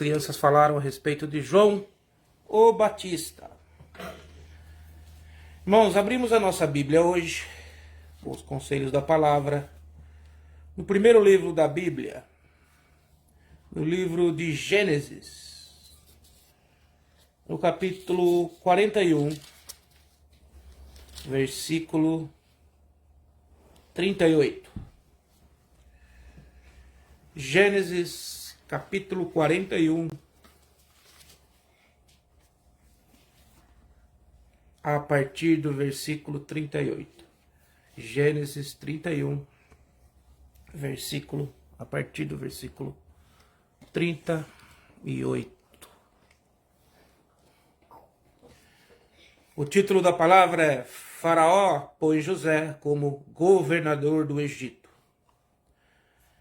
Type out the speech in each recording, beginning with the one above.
crianças falaram a respeito de João o Batista. Irmãos, abrimos a nossa Bíblia hoje, os conselhos da palavra, no primeiro livro da Bíblia, no livro de Gênesis, no capítulo 41, versículo 38. Gênesis, capítulo 41, a partir do versículo 38. Gênesis 31, a partir do versículo 38. O título da palavra é Faraó pôs José como governador do Egito.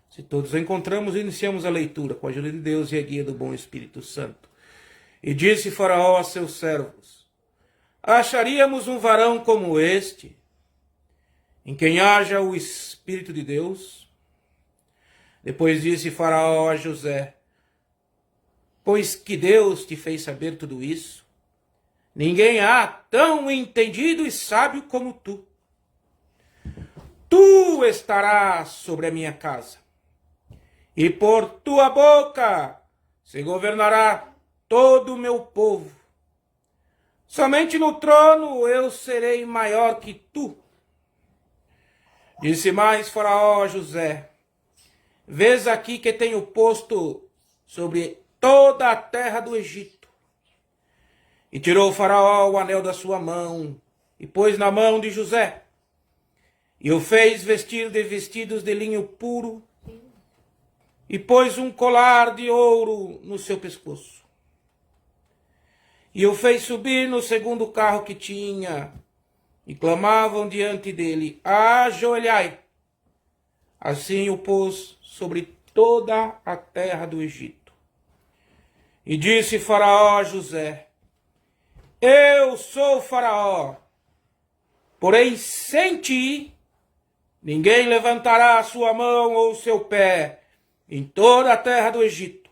Se todos encontramos, iniciamos a leitura com a ajuda de Deus e a guia do bom Espírito Santo. E disse Faraó a seus servos: acharíamos um varão como este, em quem haja o Espírito de Deus? Depois disse Faraó a José: pois que Deus te fez saber tudo isso? Ninguém há tão entendido e sábio como tu. Tu estarás sobre a minha casa, e por tua boca se governará todo o meu povo. Somente no trono eu serei maior que tu. Disse mais Faraó a José: vês aqui que tenho posto sobre toda a terra do Egito. E tirou Faraó o anel da sua mão, e pôs na mão de José, e o fez vestir de vestidos de linho puro, e pôs um colar de ouro no seu pescoço. E o fez subir no segundo carro que tinha, e clamavam diante dele: ajoelhai. Assim o pôs sobre toda a terra do Egito. E disse Faraó a José: eu sou Faraó, porém sem ti ninguém levantará a sua mão ou o seu pé em toda a terra do Egito.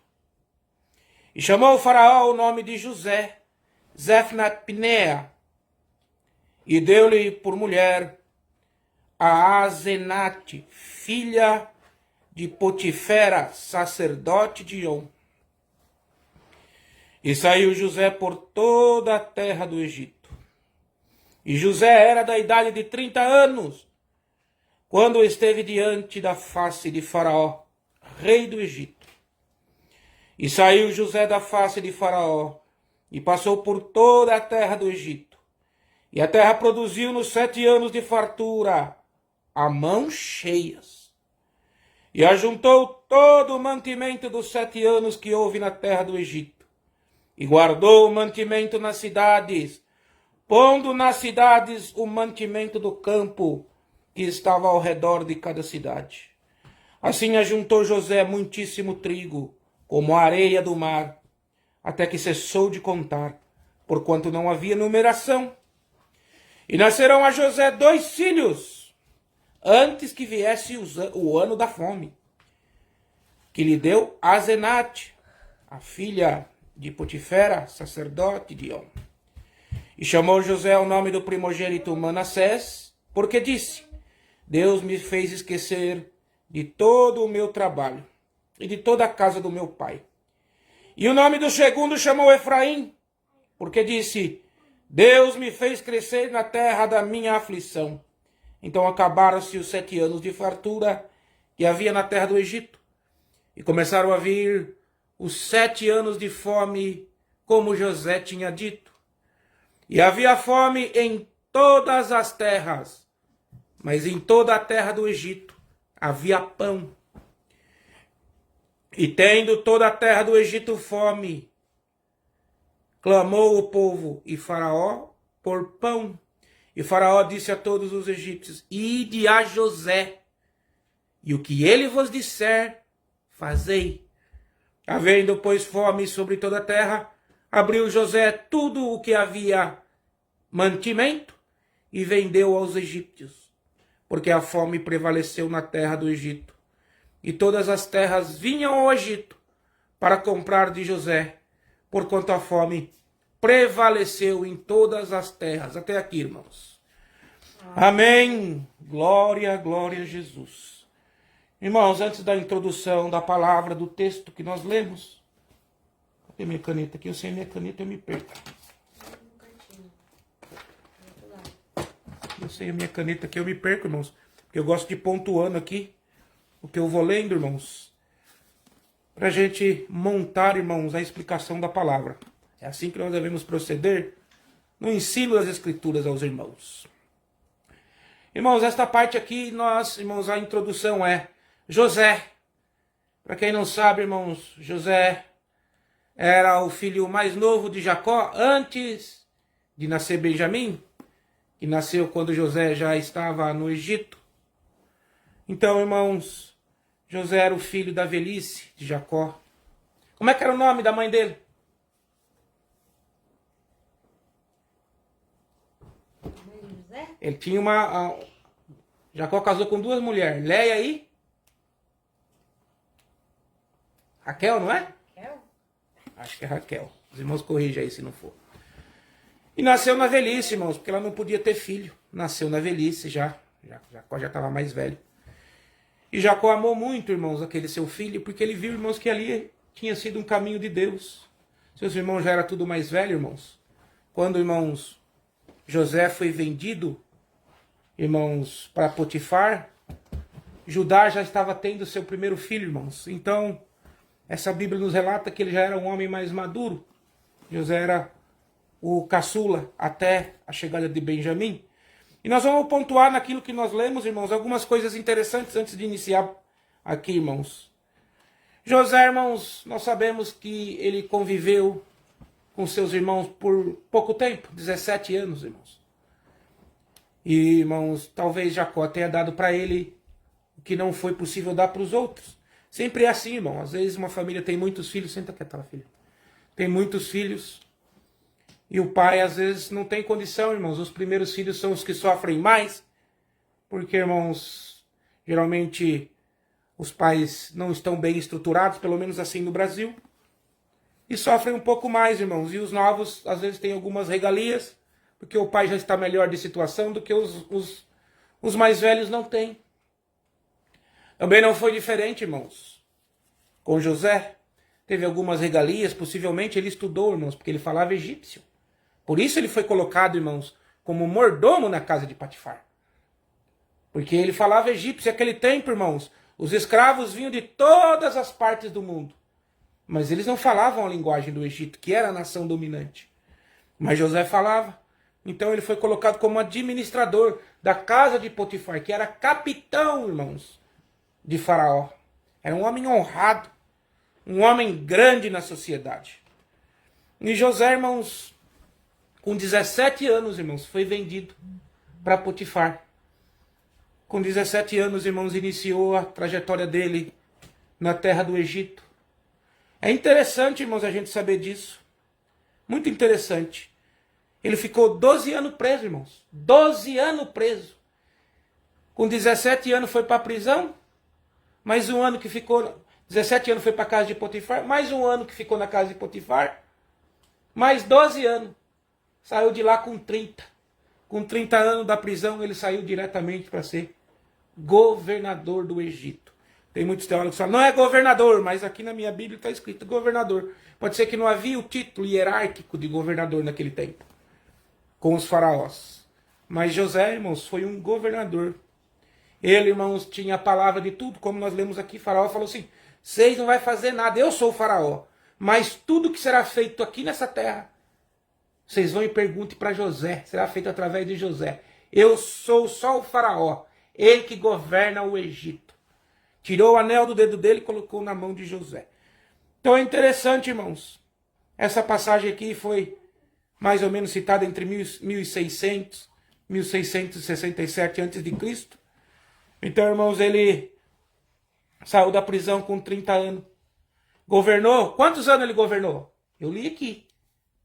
E chamou Faraó o nome de José Zefnat-Pinea, e deu-lhe por mulher a Asenate, filha de Potifera, sacerdote de On. E saiu José por toda a terra do Egito. E José era da idade de 30 anos, quando esteve diante da face de Faraó, rei do Egito. E saiu José da face de Faraó, e passou por toda a terra do Egito. E a terra produziu nos 7 anos de fartura, a mãos cheias. E ajuntou todo o mantimento dos 7 anos que houve na terra do Egito. E guardou o mantimento nas cidades, pondo nas cidades o mantimento do campo que estava ao redor de cada cidade. Assim ajuntou José muitíssimo trigo, como a areia do mar, até que cessou de contar, porquanto não havia numeração. E nascerão a José 2 filhos, antes que viesse o ano da fome, que lhe deu Asenate, a filha de Potifera, sacerdote de On. E chamou José o nome do primogênito Manassés, porque disse: Deus me fez esquecer de todo o meu trabalho e de toda a casa do meu pai. E o nome do segundo chamou Efraim, porque disse: Deus me fez crescer na terra da minha aflição. Então acabaram-se os 7 anos de fartura que havia na terra do Egito, e começaram a vir os 7 anos de fome, como José tinha dito. E havia fome em todas as terras, mas em toda a terra do Egito havia pão. E tendo toda a terra do Egito fome, clamou o povo e Faraó por pão. E Faraó disse a todos os egípcios: ide a José, e o que ele vos disser, fazei. Havendo, pois, fome sobre toda a terra, abriu José tudo o que havia mantimento e vendeu aos egípcios, porque a fome prevaleceu na terra do Egito. E todas as terras vinham ao Egito para comprar de José, porquanto a fome prevaleceu em todas as terras. Até aqui, irmãos. Amém. Glória, glória a Jesus. Irmãos, antes da introdução da palavra, do texto que nós lemos, cadê minha caneta aqui? Eu sem minha caneta eu me perco. Eu sei a minha caneta aqui, eu me perco, irmãos. Porque eu gosto de pontuando aqui o que eu vou lendo, irmãos. Para a gente montar, irmãos, a explicação da palavra. É assim que nós devemos proceder no ensino das Escrituras aos irmãos. Irmãos, esta parte aqui, irmãos, a introdução é José. Para quem não sabe, irmãos, José era o filho mais novo de Jacó antes de nascer Benjamim, que nasceu quando José já estava no Egito. Então, irmãos, José era o filho da velhice de Jacó. Como é que era o nome da mãe dele? José? Ele tinha Jacó casou com duas mulheres, Leia e Raquel, não é? Raquel? Acho que é Raquel. Os irmãos corrigem aí se não for. E nasceu na velhice, irmãos, porque ela não podia ter filho. Nasceu na velhice já. Jacó já estava mais velho. E Jacó amou muito, irmãos, aquele seu filho, porque ele viu, irmãos, que ali tinha sido um caminho de Deus. Seus irmãos já eram tudo mais velho, irmãos. Quando, irmãos, José foi vendido, irmãos, para Potifar, Judá já estava tendo seu primeiro filho, irmãos. Então, essa Bíblia nos relata que ele já era um homem mais maduro. José era o caçula até a chegada de Benjamim. E nós vamos pontuar naquilo que nós lemos, irmãos, algumas coisas interessantes antes de iniciar aqui, irmãos. José, irmãos, nós sabemos que ele conviveu com seus irmãos por pouco tempo, 17 anos, irmãos. E, irmãos, talvez Jacó tenha dado para ele o que não foi possível dar para os outros. Sempre é assim, irmão. Às vezes uma família tem muitos filhos. Senta quieta, filha. Tem muitos filhos. E o pai, às vezes, não tem condição, irmãos. Os primeiros filhos são os que sofrem mais. Porque, irmãos, geralmente os pais não estão bem estruturados, pelo menos assim no Brasil. E sofrem um pouco mais, irmãos. E os novos, às vezes, têm algumas regalias, porque o pai já está melhor de situação do que os mais velhos não têm. Também não foi diferente, irmãos. Com José, teve algumas regalias, possivelmente ele estudou, irmãos, porque ele falava egípcio. Por isso ele foi colocado, irmãos, como mordomo na casa de Potifar. Porque ele falava egípcio. Naquele tempo, irmãos, os escravos vinham de todas as partes do mundo. Mas eles não falavam a linguagem do Egito, que era a nação dominante. Mas José falava. Então ele foi colocado como administrador da casa de Potifar, que era capitão, irmãos, de Faraó. Era um homem honrado, um homem grande na sociedade. E José, irmãos, com 17 anos, irmãos, foi vendido para Potifar. Com 17 anos, irmãos, iniciou a trajetória dele na terra do Egito. É interessante, irmãos, a gente saber disso. Muito interessante. Ele ficou 12 anos preso, irmãos. 12 anos preso. Com 17 anos foi para a prisão. Mais um ano que ficou... 17 anos foi para a casa de Potifar. Mais um ano que ficou na casa de Potifar. Mais 12 anos. Saiu de lá com 30. Com 30 anos da prisão, ele saiu diretamente para ser governador do Egito. Tem muitos teólogos que falam, não é governador, mas aqui na minha Bíblia está escrito governador. Pode ser que não havia o título hierárquico de governador naquele tempo, com os faraós. Mas José, irmãos, foi um governador. Ele, irmãos, tinha a palavra de tudo, como nós lemos aqui. Faraó falou assim, vocês não vão fazer nada, eu sou o faraó. Mas tudo que será feito aqui nessa terra, vocês vão e perguntem para José, será feito através de José. Eu sou só o faraó, ele que governa o Egito. Tirou o anel do dedo dele e colocou na mão de José. Então é interessante, irmãos. Essa passagem aqui foi mais ou menos citada entre 1600 e 1667 a.C. Então, irmãos, ele saiu da prisão com 30 anos. Governou. Quantos anos ele governou? Eu li aqui.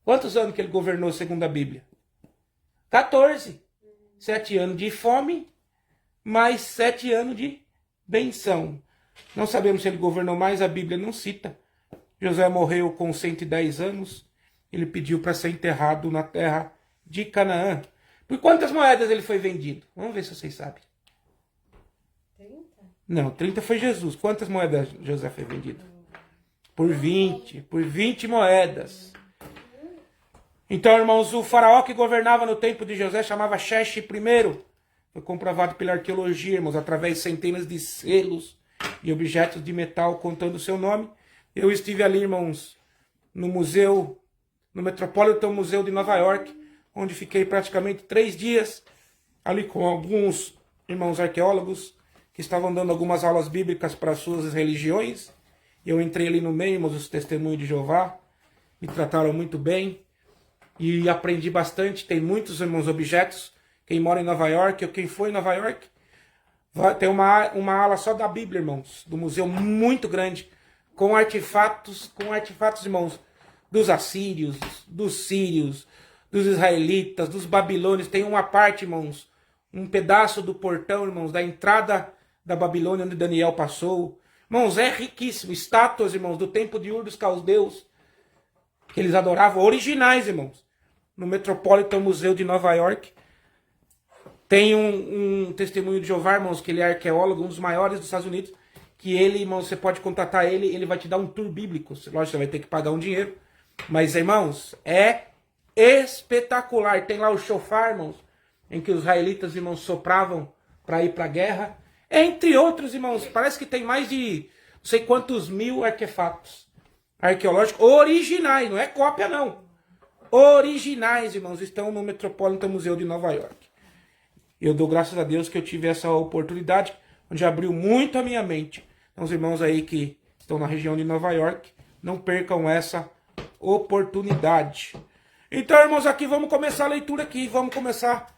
Quantos anos que ele governou segundo a Bíblia? 14. 7 anos de fome, mais 7 anos de benção. Não sabemos se ele governou mais, a Bíblia não cita. José morreu com 110 anos. Ele pediu para ser enterrado na terra de Canaã. Por quantas moedas ele foi vendido? Vamos ver se vocês sabem. 30? Não, 30 foi Jesus. Quantas moedas José foi vendido? Por 20 moedas. Então, irmãos, o faraó que governava no tempo de José chamava Xerxes I. Foi comprovado pela arqueologia, irmãos, através de centenas de selos e objetos de metal contando o seu nome. Eu estive ali, irmãos, no museu, no Metropolitan Museu de Nova York, onde fiquei praticamente 3 dias, ali com alguns irmãos arqueólogos que estavam dando algumas aulas bíblicas para as suas religiões. Eu entrei ali no meio, irmãos, os testemunhos de Jeová, me trataram muito bem e aprendi bastante. Tem muitos, irmãos, objetos. Quem mora em Nova York, ou quem foi em Nova York, vai ter uma ala só da Bíblia, irmãos, do museu muito grande, com artefatos, irmãos, dos assírios, dos sírios, dos israelitas, dos babilônios. Tem uma parte, irmãos, um pedaço do portão, irmãos, da entrada da Babilônia, onde Daniel passou. Irmãos, é riquíssimo. Estátuas, irmãos, do tempo de Ur dos Caldeus, que eles adoravam, originais, irmãos. No Metropolitan Museu de Nova York. Tem um testemunho de Jeová, irmãos, que ele é arqueólogo, um dos maiores dos Estados Unidos, que ele, irmãos, você pode contatar ele, ele vai te dar um tour bíblico. Lógico, você vai ter que pagar um dinheiro. Mas, irmãos, é espetacular. Tem lá o shofar, irmãos, em que os israelitas, irmãos, sopravam para ir para a guerra. Entre outros, irmãos, parece que tem mais de não sei quantos mil artefatos arqueológicos originais, não é cópia, não. Originais, irmãos, estão no Metropolitan Museu de Nova York. Eu dou graças a Deus que eu tive essa oportunidade, onde abriu muito a minha mente. Então, os irmãos aí que estão na região de Nova York, não percam essa oportunidade. Então, irmãos, aqui vamos começar a leitura aqui. Vamos começar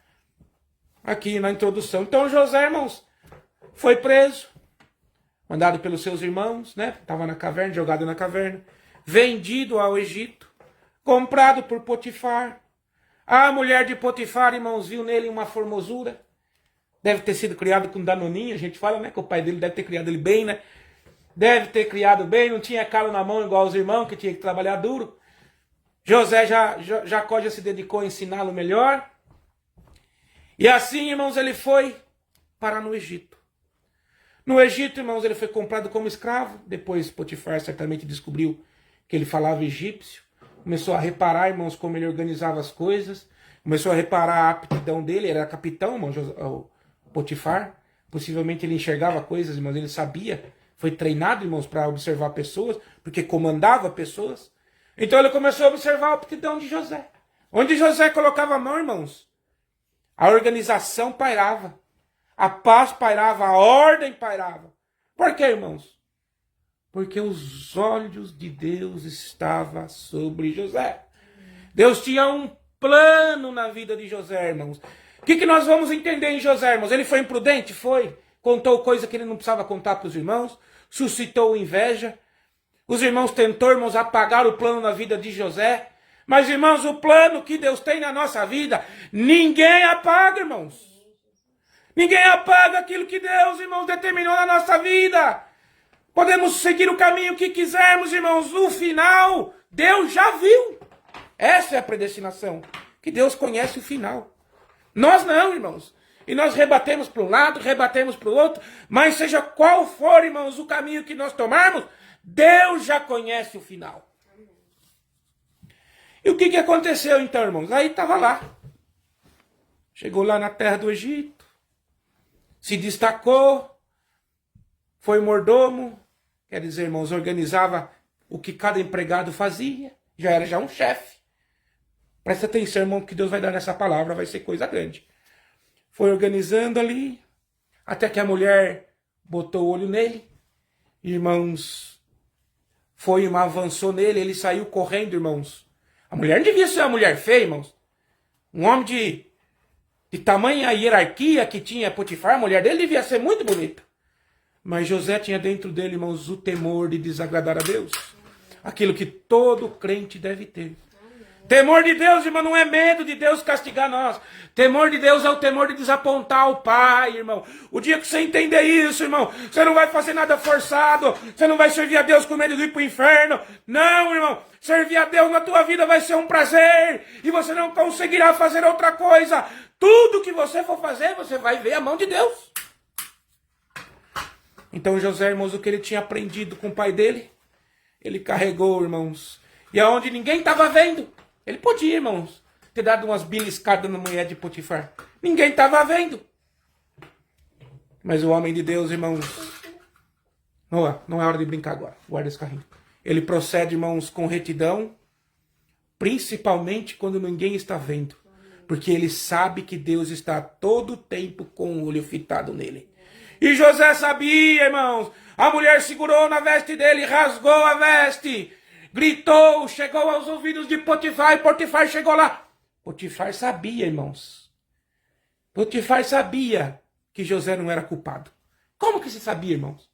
aqui na introdução. Então, José, irmãos, foi preso, mandado pelos seus irmãos, né? Estava na caverna, jogado na caverna. Vendido ao Egito, comprado por Potifar. A mulher de Potifar, irmãos, viu nele uma formosura. Deve ter sido criado com danoninho. A gente fala, né, que o pai dele deve ter criado ele bem, né? Deve ter criado bem, não tinha calo na mão igual os irmãos, que tinha que trabalhar duro. Jacó já se dedicou a ensiná-lo melhor. E assim, irmãos, ele foi parar no Egito. No Egito, irmãos, ele foi comprado como escravo. Depois Potifar certamente descobriu que ele falava egípcio. Começou a reparar, irmãos, como ele organizava as coisas. Começou a reparar a aptidão dele. Ele era capitão, irmãos, o Potifar. Possivelmente ele enxergava coisas, irmãos, ele sabia. Foi treinado, irmãos, para observar pessoas, porque comandava pessoas. Então ele começou a observar a aptidão de José. Onde José colocava a mão, irmãos, a organização pairava. A paz pairava, a ordem pairava. Por quê, irmãos? Porque os olhos de Deus estavam sobre José. Deus tinha um plano na vida de José, irmãos. O que nós vamos entender em José, irmãos? Ele foi imprudente? Foi. Contou coisa que ele não precisava contar para os irmãos. Suscitou inveja. Os irmãos tentou, irmãos, apagar o plano na vida de José. Mas, irmãos, o plano que Deus tem na nossa vida, ninguém apaga, irmãos. Ninguém apaga aquilo que Deus, irmãos, determinou na nossa vida. Podemos seguir o caminho que quisermos, irmãos. No final, Deus já viu. Essa é a predestinação. Que Deus conhece o final. Nós não, irmãos. E nós rebatemos para um lado, rebatemos para o outro. Mas seja qual for, irmãos, o caminho que nós tomarmos, Deus já conhece o final. E o que aconteceu então, irmãos? Aí estava lá. Chegou lá na terra do Egito. Se destacou. Foi mordomo. Quer dizer, irmãos, organizava o que cada empregado fazia. Já era um chefe. Presta atenção, irmão, que Deus vai dar nessa palavra. Vai ser coisa grande. Foi organizando ali. Até que a mulher botou o olho nele. Irmãos, avançou nele. Ele saiu correndo, irmãos. A mulher não devia ser uma mulher feia, irmãos. Um homem de tamanha hierarquia que tinha Potifar. A mulher dele devia ser muito bonita. Mas José tinha dentro dele, irmãos, o temor de desagradar a Deus. Aquilo que todo crente deve ter. Temor de Deus, irmão, não é medo de Deus castigar nós. Temor de Deus é o temor de desapontar o Pai, irmão. O dia que você entender isso, irmão, você não vai fazer nada forçado. Você não vai servir a Deus com medo de ir para o inferno. Não, irmão. Servir a Deus na tua vida vai ser um prazer. E você não conseguirá fazer outra coisa. Tudo que você for fazer, você vai ver a mão de Deus. Então José, irmãos, o que ele tinha aprendido com o pai dele, ele carregou, irmãos. E aonde ninguém estava vendo, ele podia, irmãos, ter dado umas beliscadas na mulher de Potifar. Ninguém estava vendo. Mas o homem de Deus, irmãos, não é hora de brincar agora. Guarda esse carrinho. Ele procede, irmãos, com retidão, principalmente quando ninguém está vendo. Porque ele sabe que Deus está todo o tempo com o olho fitado nele. E José sabia, irmãos. A mulher segurou na veste dele, rasgou a veste. Gritou, chegou aos ouvidos de Potifar, e Potifar chegou lá. Potifar sabia, irmãos. Potifar sabia que José não era culpado. Como que se sabia, irmãos?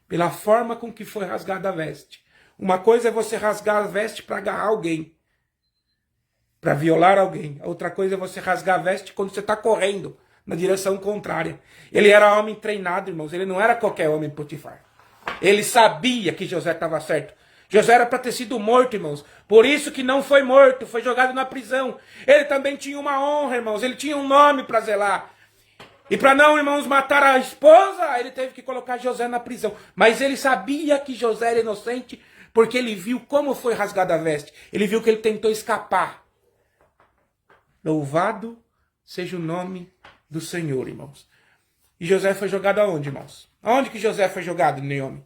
Pela forma com que foi rasgada a veste. Uma coisa é você rasgar a veste para agarrar alguém, para violar alguém. A outra coisa é você rasgar a veste quando você está correndo na direção contrária. Ele era homem treinado, irmãos. Ele não era qualquer homem, Potifar. Ele sabia que José estava certo. José era para ter sido morto, irmãos. Por isso que não foi morto, foi jogado na prisão. Ele também tinha uma honra, irmãos. Ele tinha um nome para zelar. E para não, irmãos, matar a esposa, ele teve que colocar José na prisão. Mas ele sabia que José era inocente, porque ele viu como foi rasgada a veste. Ele viu que ele tentou escapar. Louvado seja o nome do Senhor, irmãos. E José foi jogado aonde, irmãos? Aonde que José foi jogado, Naomi?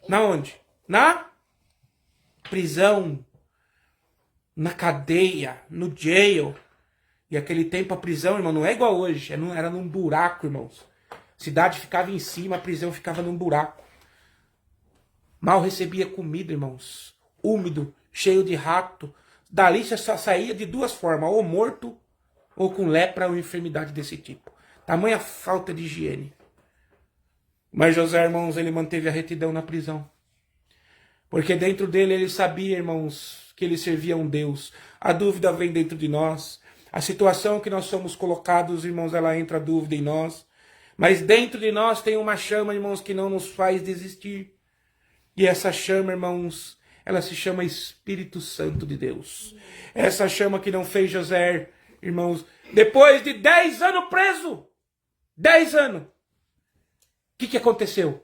Na onde? Na prisão, na cadeia, no jail. E aquele tempo a prisão, irmão, não é igual hoje. Era num buraco, irmãos. A cidade ficava em cima, a prisão ficava num buraco. Mal recebia comida, irmãos. Úmido, cheio de rato. Dali você só saía de duas formas, ou morto, ou com lepra ou enfermidade desse tipo. Tamanha falta de higiene. Mas José, irmãos, ele manteve a retidão na prisão. Porque dentro dele ele sabia, irmãos, que ele servia a um Deus. A dúvida vem dentro de nós. A situação que nós somos colocados, irmãos, ela entra a dúvida em nós. Mas dentro de nós tem uma chama, irmãos, que não nos faz desistir. E essa chama, irmãos, ela se chama Espírito Santo de Deus. Essa chama que não fez José, irmãos, depois de 10 anos preso. 10 anos. O que aconteceu?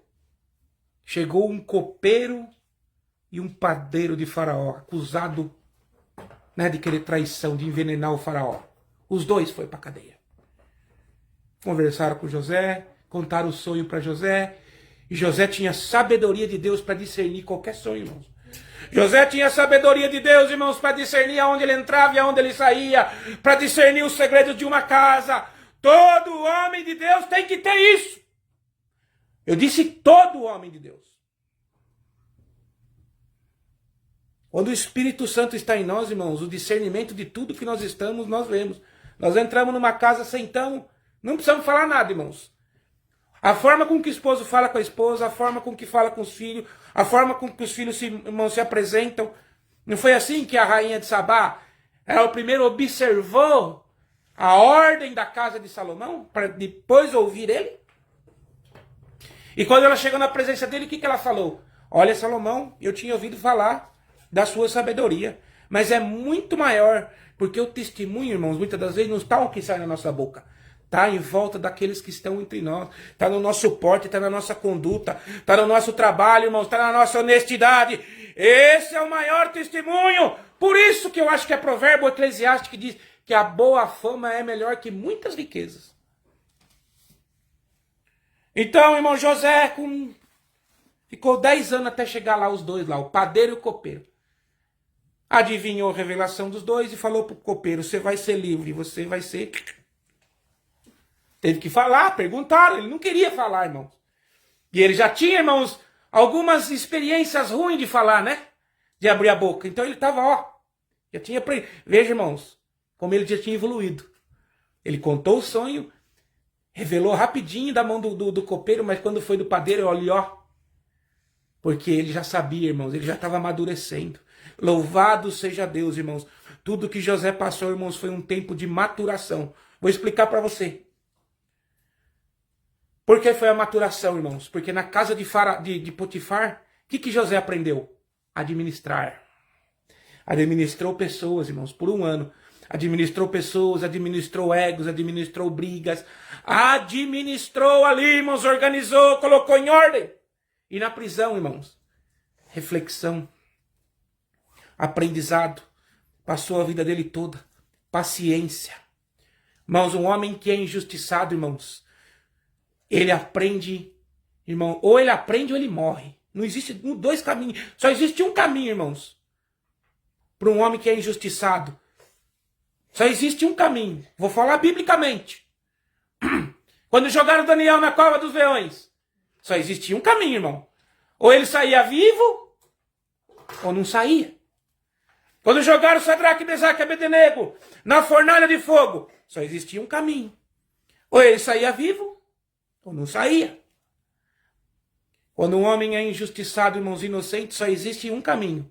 Chegou um copeiro e um padeiro de Faraó, acusado, né, de querer traição, de envenenar o Faraó. Os dois foram para a cadeia. Conversaram com José, contaram o sonho para José. E José tinha sabedoria de Deus para discernir qualquer sonho, irmãos. José tinha sabedoria de Deus, irmãos, para discernir aonde ele entrava e aonde ele saía, para discernir os segredos de uma casa. Todo homem de Deus tem que ter isso. Eu disse todo homem de Deus. Quando o Espírito Santo está em nós, irmãos, o discernimento de tudo que nós estamos, nós vemos. Nós entramos numa casa, sentamos, não precisamos falar nada, irmãos. A forma com que o esposo fala com a esposa, a forma com que fala com os filhos, a forma com que os filhos irmãos, se apresentam. Não foi assim que a rainha de Sabá, ela primeiro observou a ordem da casa de Salomão, para depois ouvir ele? E quando ela chegou na presença dele, o que ela falou? Olha, Salomão, eu tinha ouvido falar da sua sabedoria, mas é muito maior, porque o testemunho, irmãos, muitas das vezes não está o que sai na nossa boca. Está em volta daqueles que estão entre nós. Está no nosso porte, está na nossa conduta, está no nosso trabalho, irmãos, está na nossa honestidade. Esse é o maior testemunho. Por isso que eu acho que é provérbio eclesiástico que diz que a boa fama é melhor que muitas riquezas. Então, irmão, José ficou 10 anos até chegar lá os dois, lá, o padeiro e o copeiro. Adivinhou a revelação dos dois e falou para o copeiro, você vai ser livre, você vai ser... Teve que falar, perguntaram, ele não queria falar, irmãos. E ele já tinha, irmãos, algumas experiências ruins de falar, né? De abrir a boca. Então ele estava, já tinha... Veja, irmãos, como ele já tinha evoluído. Ele contou o sonho, revelou rapidinho da mão do copeiro, mas quando foi do padeiro, olha, Porque ele já sabia, irmãos, ele já estava amadurecendo. Louvado seja Deus, irmãos. Tudo que José passou, irmãos, foi um tempo de maturação. Vou explicar para você. Por que foi a maturação, irmãos? Porque na casa de Potifar, o que José aprendeu? Administrar. Administrou pessoas, irmãos, por um ano. Administrou pessoas, administrou egos, administrou brigas. Administrou ali, irmãos, organizou, colocou em ordem. E na prisão, irmãos, reflexão, aprendizado. Passou a vida dele toda. Paciência. Irmãos, um homem que é injustiçado, irmãos, ele aprende, irmão, ou ele aprende ou ele morre. Não existe dois caminhos. Só existe um caminho, irmãos, para um homem que é injustiçado. Só existe um caminho. Vou falar biblicamente. Quando jogaram Daniel na cova dos leões, só existia um caminho, irmão. Ou ele saía vivo, ou não saía. Quando jogaram Sadraque, Mesaque e Abednego na fornalha de fogo, só existia um caminho. Ou ele saía vivo, ou não saía. Quando um homem é injustiçado, irmãos inocentes, só existe um caminho.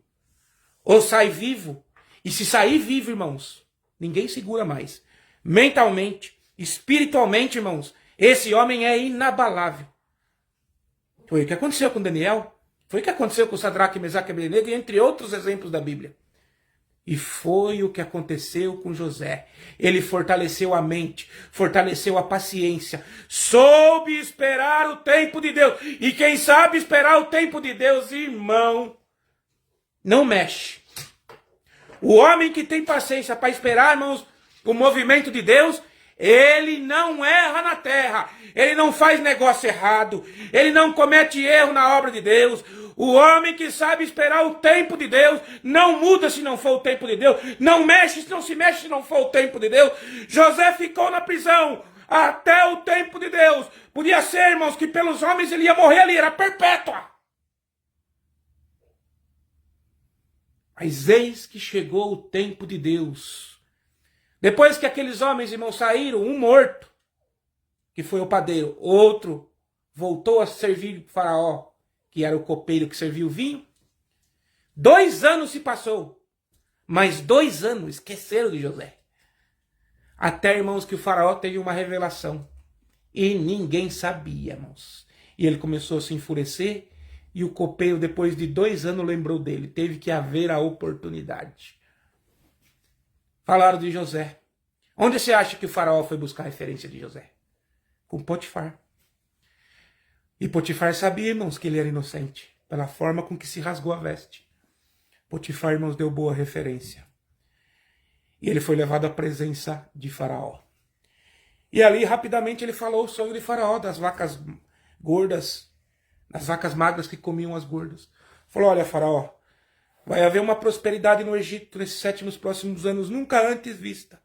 Ou sai vivo, e se sair vivo, irmãos, ninguém segura mais. Mentalmente, espiritualmente, irmãos, esse homem é inabalável. Foi o que aconteceu com Daniel, foi o que aconteceu com Sadraque, Mesaque e Abednego, entre outros exemplos da Bíblia. E foi o que aconteceu com José. Ele fortaleceu a mente, fortaleceu a paciência, soube esperar o tempo de Deus. E quem sabe esperar o tempo de Deus, irmão, não mexe. O homem que tem paciência para esperar, irmãos, o movimento de Deus, ele não erra na terra, ele não faz negócio errado, ele não comete erro na obra de Deus. O homem que sabe esperar o tempo de Deus, não muda se não for o tempo de Deus, não mexe se não se mexe se não for o tempo de Deus. José ficou na prisão até o tempo de Deus. Podia ser, irmãos, que pelos homens ele ia morrer ali, era perpétua. Mas eis que chegou o tempo de Deus. Depois que aqueles homens, irmãos, saíram, um morto, que foi o padeiro, outro voltou a servir o faraó, que era o copeiro que servia o vinho. 2 anos se passou, mas 2 anos esqueceram de José. Até, irmãos, que o faraó teve uma revelação. E ninguém sabia, irmãos. E ele começou a se enfurecer, e o copeiro, depois de 2 anos, lembrou dele. Teve que haver a oportunidade. Falaram de José. Onde você acha que o faraó foi buscar referência de José? Com Potifar. E Potifar sabia, irmãos, que ele era inocente, pela forma com que se rasgou a veste. Potifar, irmãos, deu boa referência. E ele foi levado à presença de Faraó. E ali, rapidamente, ele falou o sonho de Faraó, das vacas gordas, das vacas magras que comiam as gordas. Falou, olha, Faraó, vai haver uma prosperidade no Egito nesses 7 próximos anos, nunca antes vista.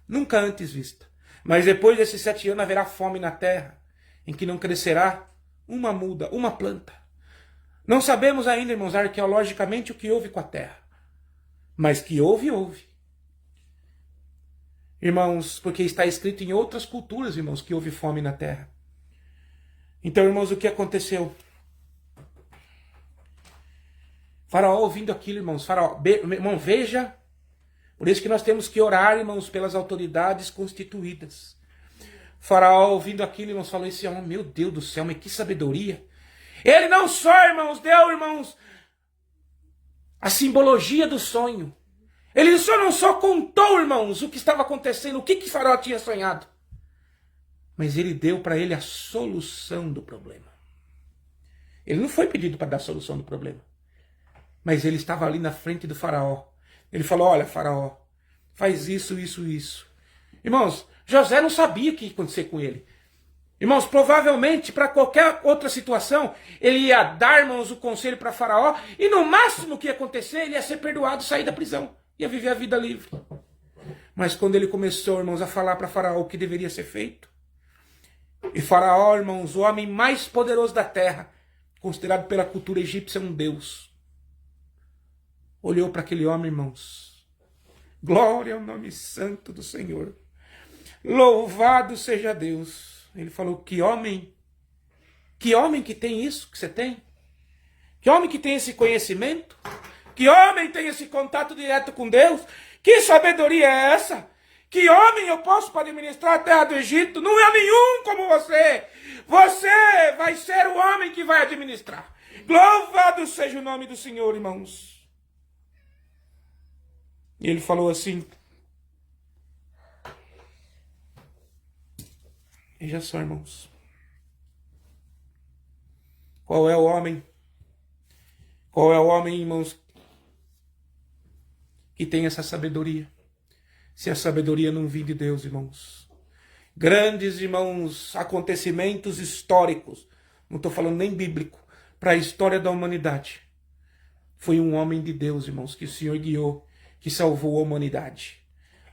Nunca antes vista. Mas depois desses 7 anos haverá fome na terra, em que não crescerá uma muda, uma planta. Não sabemos ainda, irmãos, arqueologicamente o que houve com a terra. Mas que houve, houve. Irmãos, porque está escrito em outras culturas, irmãos, que houve fome na terra. Então, irmãos, o que aconteceu? Faraó ouvindo aquilo, irmãos, Faraó, irmão, veja, por isso que nós temos que orar, irmãos, pelas autoridades constituídas. Faraó, ouvindo aquilo, irmãos, falou esse homem, meu Deus do céu, mas que sabedoria. Ele não só, irmãos, deu, irmãos, a simbologia do sonho. Ele não só contou, irmãos, o que estava acontecendo, o que Faraó tinha sonhado. Mas ele deu para ele a solução do problema. Ele não foi pedido para dar a solução do problema. Mas ele estava ali na frente do Faraó. Ele falou, olha, Faraó, faz isso, isso, isso. Irmãos, José não sabia o que ia acontecer com ele. Irmãos, provavelmente, para qualquer outra situação, ele ia dar, irmãos, o conselho para Faraó, e no máximo que ia acontecer, ele ia ser perdoado, sair da prisão, ia viver a vida livre. Mas quando ele começou, irmãos, a falar para Faraó o que deveria ser feito, e Faraó, irmãos, o homem mais poderoso da terra, considerado pela cultura egípcia um deus, olhou para aquele homem, irmãos, glória ao nome santo do Senhor, louvado seja Deus. Ele falou, que homem Que homem que tem isso que você tem? Que homem que tem esse conhecimento? Que homem tem esse contato direto com Deus? Que sabedoria é essa? Que homem eu posso para administrar a terra do Egito? Não há nenhum como você. Você vai ser o homem que vai administrar. Louvado seja o nome do Senhor, irmãos. E ele falou assim. Veja só, irmãos. Qual é o homem? Qual é o homem, irmãos, que tem essa sabedoria? Se a sabedoria não vir de Deus, irmãos. Grandes, irmãos, acontecimentos históricos, não estou falando nem bíblico, para a história da humanidade. Foi um homem de Deus, irmãos, que o Senhor guiou, que salvou a humanidade.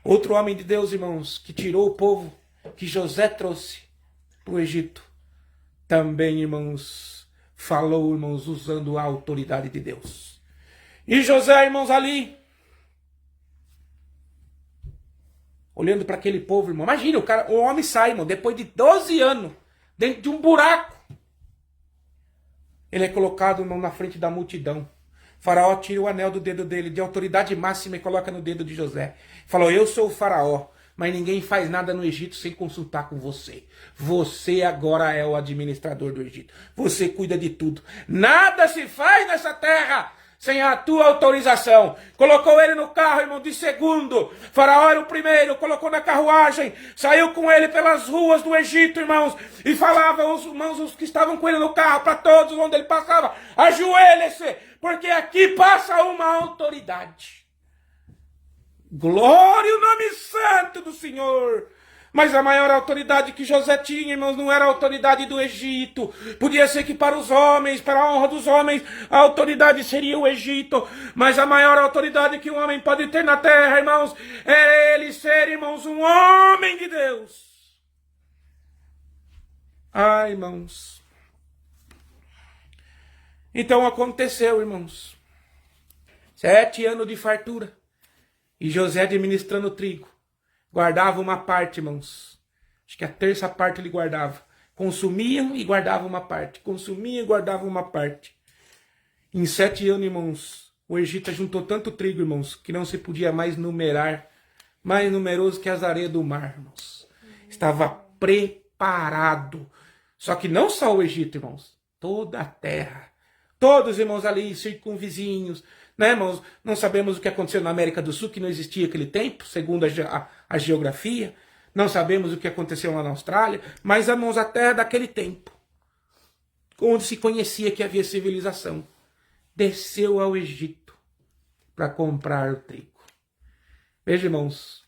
Outro homem de Deus, irmãos, que tirou o povo, que José trouxe para o Egito. Também, irmãos, falou, irmãos, usando a autoridade de Deus. E José, irmãos, ali, olhando para aquele povo, irmão. Imagina, o homem sai, irmão, depois de 12 anos, dentro de um buraco. Ele é colocado, irmão, na frente da multidão. Faraó tira o anel do dedo dele, de autoridade máxima, e coloca no dedo de José. Falou, eu sou o faraó, mas ninguém faz nada no Egito sem consultar com você. Você agora é o administrador do Egito. Você cuida de tudo. Nada se faz nessa terra sem a tua autorização. Colocou ele no carro, irmão, de segundo. Faraó era o primeiro, colocou na carruagem, saiu com ele pelas ruas do Egito, irmãos, e falava os irmãos, os que estavam com ele no carro, para todos onde ele passava, ajoelhe-se, porque aqui passa uma autoridade. Glória ao nome santo do Senhor. Mas a maior autoridade que José tinha, irmãos, não era a autoridade do Egito. Podia ser que para os homens, para a honra dos homens, a autoridade seria o Egito. Mas a maior autoridade que um homem pode ter na terra, irmãos, é ele ser, irmãos, um homem de Deus. Ah, irmãos. Então aconteceu, irmãos. 7 anos de fartura. E José administrando trigo. Guardava uma parte, irmãos. Acho que a terça parte ele guardava. Consumiam e guardavam uma parte. Consumiam e guardavam uma parte. Em 7 anos, irmãos, o Egito juntou tanto trigo, irmãos, que não se podia mais numerar. Mais numeroso que as areias do mar, irmãos. Estava preparado. Só que não só o Egito, irmãos. Toda a terra. Todos, irmãos, ali, circunvizinhos. Né, irmãos? Não sabemos o que aconteceu na América do Sul, que não existia aquele tempo, segundo a geografia. Não sabemos o que aconteceu lá na Austrália. Mas, irmãos, a terra daquele tempo, onde se conhecia que havia civilização, desceu ao Egito para comprar o trigo. Veja, irmãos,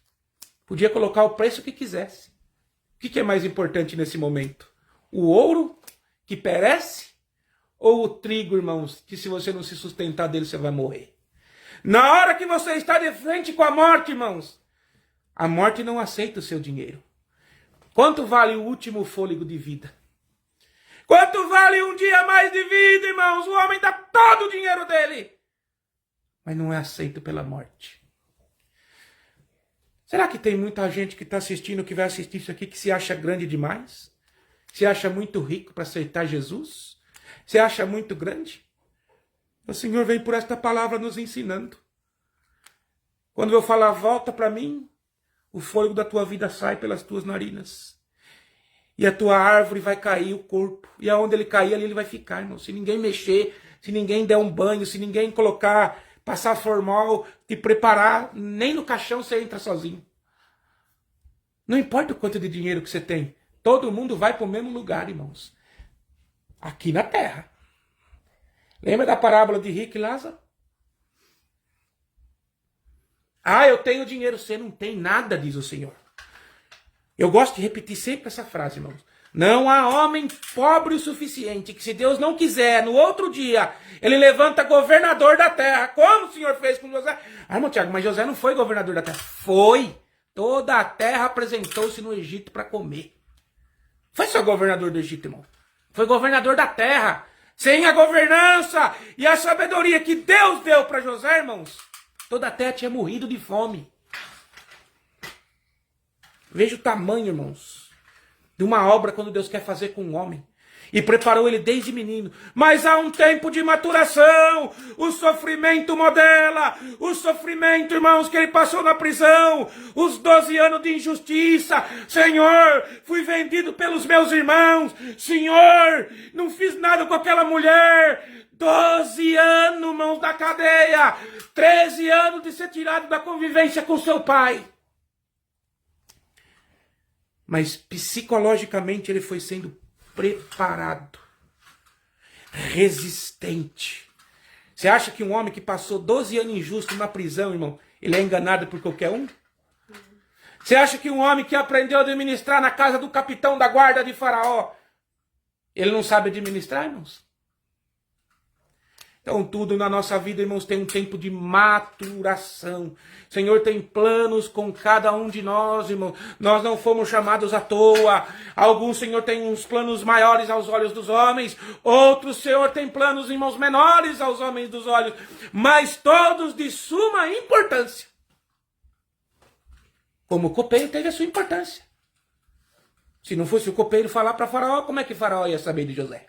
podia colocar o preço que quisesse. O que é mais importante nesse momento? O ouro que perece? Ou o trigo, irmãos, que se você não se sustentar dele, você vai morrer. Na hora que você está de frente com a morte, irmãos, a morte não aceita o seu dinheiro. Quanto vale o último fôlego de vida? Quanto vale um dia a mais de vida, irmãos? O homem dá todo o dinheiro dele, mas não é aceito pela morte. Será que tem muita gente que está assistindo, que vai assistir isso aqui, que se acha grande demais? Se acha muito rico para aceitar Jesus? Você acha muito grande? O Senhor vem por esta palavra nos ensinando. Quando eu falar, volta para mim, o fôlego da tua vida sai pelas tuas narinas. E a tua árvore vai cair, o corpo. E aonde ele cair, ali ele vai ficar, irmão. Se ninguém mexer, se ninguém der um banho, se ninguém colocar, passar formol, te preparar, nem no caixão você entra sozinho. Não importa o quanto de dinheiro que você tem. Todo mundo vai para o mesmo lugar, irmãos. Aqui na terra. Lembra da parábola de rico e Lázaro? Ah, eu tenho dinheiro. Você não tem nada, diz o Senhor. Eu gosto de repetir sempre essa frase, irmãos. Não há homem pobre o suficiente que, se Deus não quiser, no outro dia, ele levanta governador da terra. Como o Senhor fez com José? Ah, irmão Tiago, mas José não foi governador da terra. Foi. Toda a terra apresentou-se no Egito para comer. Foi só governador do Egito, irmão. Foi governador da terra. Sem a governança e a sabedoria que Deus deu para José, irmãos, toda a terra tinha morrido de fome. Veja o tamanho, irmãos, de uma obra quando Deus quer fazer com um homem. e preparou ele desde menino. Mas há um tempo de maturação, o sofrimento modela, o sofrimento, irmãos, que ele passou na prisão, os 12 anos de injustiça. Senhor, fui vendido pelos meus irmãos. Senhor, não fiz nada com aquela mulher. 12 anos, irmãos, da cadeia. 13 anos de ser tirado da convivência com seu pai. Mas psicologicamente ele foi sendo preparado, resistente. Você acha que um homem que passou 12 anos injusto na prisão, irmão, ele é enganado por qualquer um? Você acha que um homem que aprendeu a administrar na casa do capitão da guarda de Faraó, ele não sabe administrar, irmãos? Então tudo na nossa vida, irmãos, tem um tempo de maturação. O Senhor tem planos com cada um de nós, irmãos. Nós não fomos chamados à toa. Alguns, Senhor, tem uns planos maiores aos olhos dos homens. Outros, Senhor, tem planos, irmãos, menores aos homens dos olhos. Mas todos de suma importância. Como o copeiro teve a sua importância. Se não fosse o copeiro falar para Faraó, como é que Faraó ia saber de José?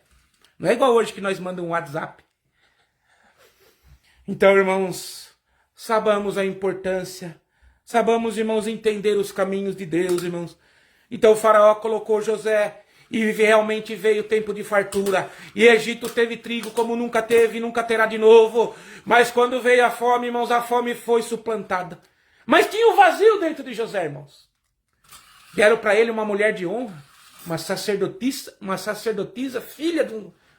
Não é igual hoje que nós mandamos um WhatsApp. Então, irmãos, sabamos a importância, sabamos, irmãos, entender os caminhos de Deus, irmãos. Então o Faraó colocou José e realmente veio o tempo de fartura. E Egito teve trigo como nunca teve e nunca terá de novo. Mas quando veio a fome, irmãos, a fome foi suplantada. Mas tinha um vazio dentro de José, irmãos. Deram para ele uma mulher de honra, uma sacerdotisa, filha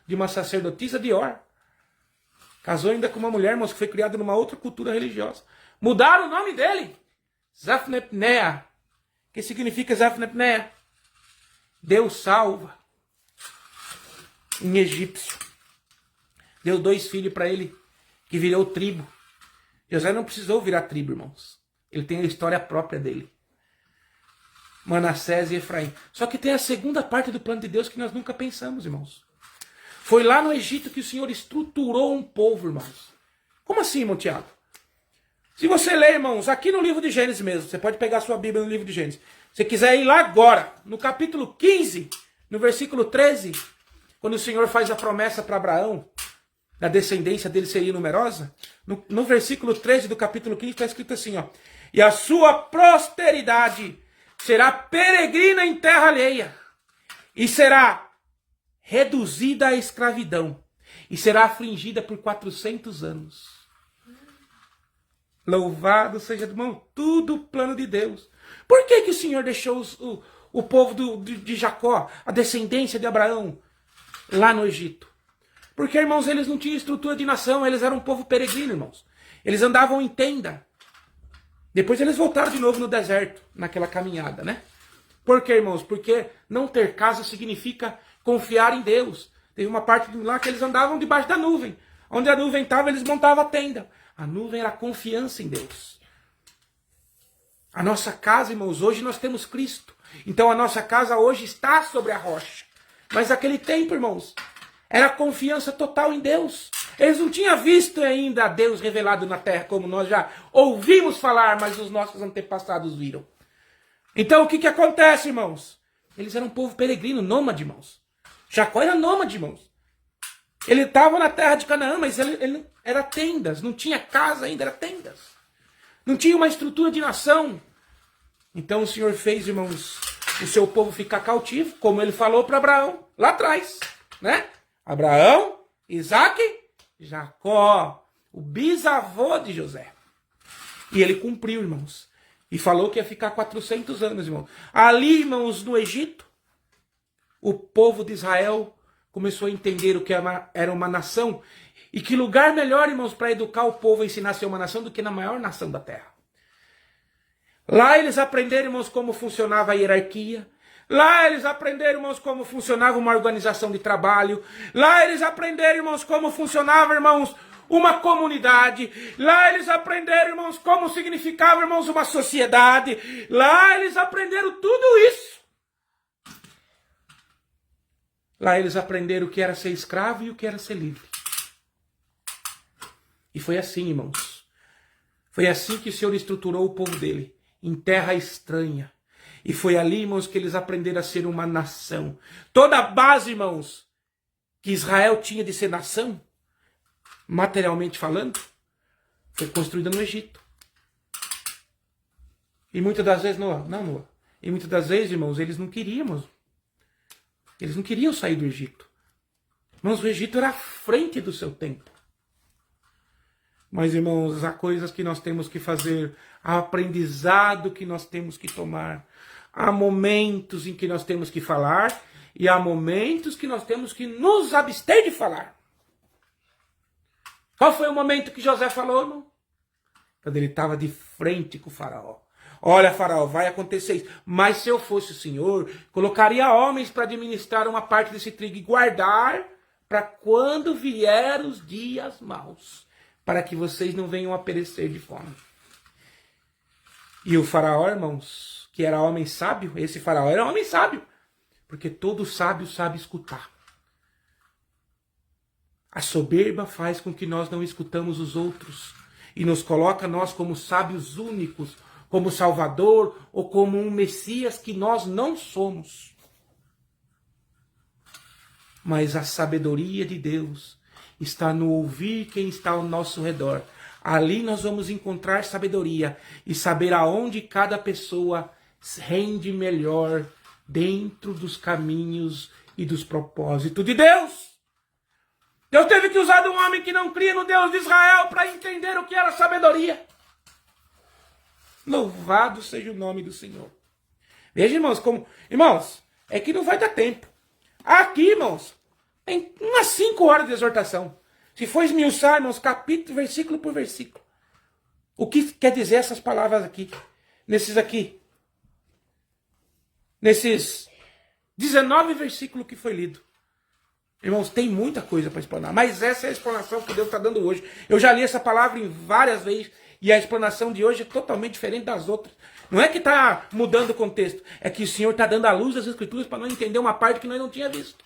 de uma sacerdotisa de Or. Casou ainda com uma mulher, irmãos, que foi criada numa outra cultura religiosa. Mudaram o nome dele. Zafnepnea. O que significa Zafnepnea? Deus salva. Em egípcio. Deu 2 filhos para ele, que virou tribo. José não precisou virar tribo, irmãos. Ele tem a história própria dele. Manassés e Efraim. Só que tem a segunda parte do plano de Deus que nós nunca pensamos, irmãos. Foi lá no Egito que o Senhor estruturou um povo, irmãos. Como assim, irmão Tiago? Se você ler, irmãos, aqui no livro de Gênesis mesmo, você pode pegar a sua Bíblia no livro de Gênesis. Se quiser ir lá agora, no capítulo 15, no versículo 13, quando o Senhor faz a promessa para Abraão, da descendência dele seria numerosa, no versículo 13 do capítulo 15 está escrito assim, ó. E a sua posteridade será peregrina em terra alheia, e será reduzida à escravidão, e será afligida por 400 anos. Louvado seja, irmão, tudo o plano de Deus. Por que que o Senhor deixou o povo de Jacó, a descendência de Abraão, lá no Egito? Porque, irmãos, eles não tinham estrutura de nação, eles eram um povo peregrino, irmãos. Eles andavam em tenda. Depois eles voltaram de novo no deserto, naquela caminhada, né? Por quê, irmãos? Porque não ter casa significa confiar em Deus. Teve uma parte lá que eles andavam debaixo da nuvem. Onde a nuvem estava, eles montavam a tenda. A nuvem era a confiança em Deus. A nossa casa, irmãos, hoje nós temos Cristo. Então a nossa casa hoje está sobre a rocha. Mas naquele tempo, irmãos, era confiança total em Deus. Eles não tinham visto ainda a Deus revelado na terra, como nós já ouvimos falar, mas os nossos antepassados viram. Então o que acontece, irmãos? Eles eram um povo peregrino, nômade, irmãos. Jacó era nômade, irmãos. Ele estava na terra de Canaã, mas ele era tendas. Não tinha casa ainda, era tendas. Não tinha uma estrutura de nação. Então o Senhor fez, irmãos, o seu povo ficar cautivo, como ele falou para Abraão, lá atrás. Né? Abraão, Isaac, Jacó, o bisavô de José. E ele cumpriu, irmãos. E falou que ia ficar 400 anos, irmãos. Ali, irmãos, no Egito, o povo de Israel começou a entender o que era uma nação. E que lugar melhor, irmãos, para educar o povo a ensinar a ser uma nação do que na maior nação da terra. Lá eles aprenderam, irmãos, como funcionava a hierarquia. Lá eles aprenderam, irmãos, como funcionava uma organização de trabalho. Lá eles aprenderam, irmãos, como funcionava, irmãos, uma comunidade. Lá eles aprenderam, irmãos, como significava, irmãos, uma sociedade. Lá eles aprenderam tudo isso. Lá eles aprenderam o que era ser escravo e o que era ser livre. E foi assim, irmãos. Foi assim que o Senhor estruturou o povo dele, em terra estranha. E foi ali, irmãos, que eles aprenderam a ser uma nação. Toda a base, irmãos, que Israel tinha de ser nação, materialmente falando, foi construída no Egito. E muitas das vezes, e muitas das vezes, irmãos, eles não queriam sair do Egito. Irmãos, o Egito era à frente do seu tempo. Mas, irmãos, há coisas que nós temos que fazer, há aprendizado que nós temos que tomar, há momentos em que nós temos que falar e há momentos que nós temos que nos abster de falar. Qual foi o momento que José falou, irmão? Quando ele estava de frente com o faraó. Olha, faraó, vai acontecer isso. Mas se eu fosse o senhor, colocaria homens para administrar uma parte desse trigo e guardar para quando vier os dias maus, para que vocês não venham a perecer de fome. E o faraó, irmãos, que era homem sábio, esse faraó era homem sábio, porque todo sábio sabe escutar. A soberba faz com que nós não escutamos os outros e nos coloca nós como sábios únicos, como Salvador ou como um Messias que nós não somos. Mas a sabedoria de Deus está no ouvir quem está ao nosso redor. Ali nós vamos encontrar sabedoria e saber aonde cada pessoa rende melhor dentro dos caminhos e dos propósitos de Deus. Deus teve que usar de um homem que não cria no Deus de Israel para entender o que era sabedoria. Louvado seja o nome do Senhor. Veja, irmãos, Irmãos, é que não vai dar tempo. Aqui, irmãos, tem umas 5 horas de exortação. Se for esmiuçar, irmãos, capítulo, versículo por versículo. O que quer dizer essas palavras aqui? Nesses 19 versículos que foi lido. Irmãos, tem muita coisa para explanar, mas essa é a explanação que Deus está dando hoje. Eu já li essa palavra em várias vezes e a explanação de hoje é totalmente diferente das outras. Não é que está mudando o contexto, é que o Senhor está dando à luz das Escrituras para nós entender uma parte que nós não tínhamos visto.